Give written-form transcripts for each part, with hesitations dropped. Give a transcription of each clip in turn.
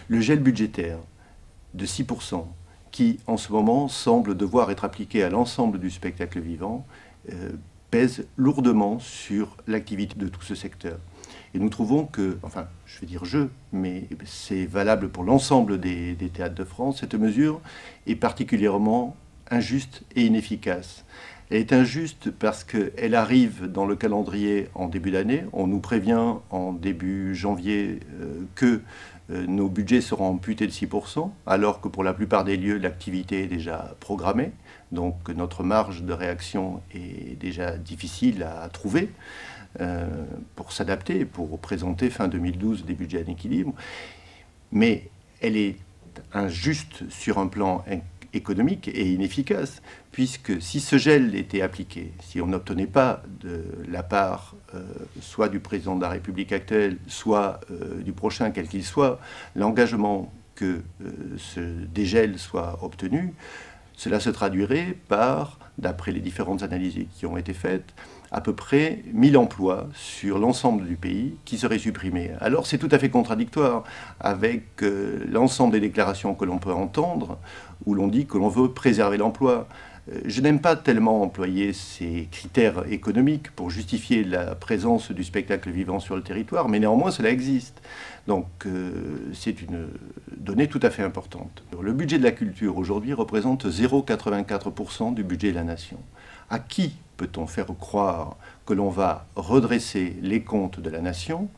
Le gel budgétaire de 6%, qui en ce moment semble devoir être appliqué à l'ensemble du spectacle vivant, pèse lourdement sur l'activité de tout ce secteur. Et nous trouvons que, enfin, je vais dire mais c'est valable pour l'ensemble des théâtres de France, cette mesure est particulièrement injuste et inefficace. Elle est injuste parce qu'elle arrive dans le calendrier en début d'année. On nous prévient en début janvier que nos budgets seront amputés de 6%, alors que pour la plupart des lieux, l'activité est déjà programmée. Donc notre marge de réaction est déjà difficile à trouver pour s'adapter, pour présenter fin 2012 des budgets en équilibre. Mais elle est injuste sur un plan économique et inefficace, puisque si ce gel était appliqué, si on n'obtenait pas de la part soit du président de la République actuelle, soit du prochain, quel qu'il soit, l'engagement que ce dégel soit obtenu, cela se traduirait par, d'après les différentes analyses qui ont été faites, à peu près 1000 emplois sur l'ensemble du pays qui seraient supprimés. Alors c'est tout à fait contradictoire avec l'ensemble des déclarations que l'on peut entendre, où l'on dit que l'on veut préserver l'emploi. Je n'aime pas tellement employer ces critères économiques pour justifier la présence du spectacle vivant sur le territoire, mais néanmoins cela existe. Donc c'est une donnée tout à fait importante. Le budget de la culture aujourd'hui représente 0,84% du budget de la nation. À qui peut-on faire croire que l'on va redresser les comptes de la nation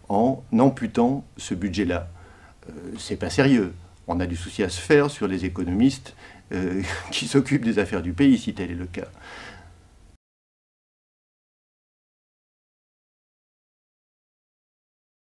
en amputant ce budget-là? C'est pas sérieux. On a du souci à se faire sur les économistes qui s'occupent des affaires du pays, si tel est le cas.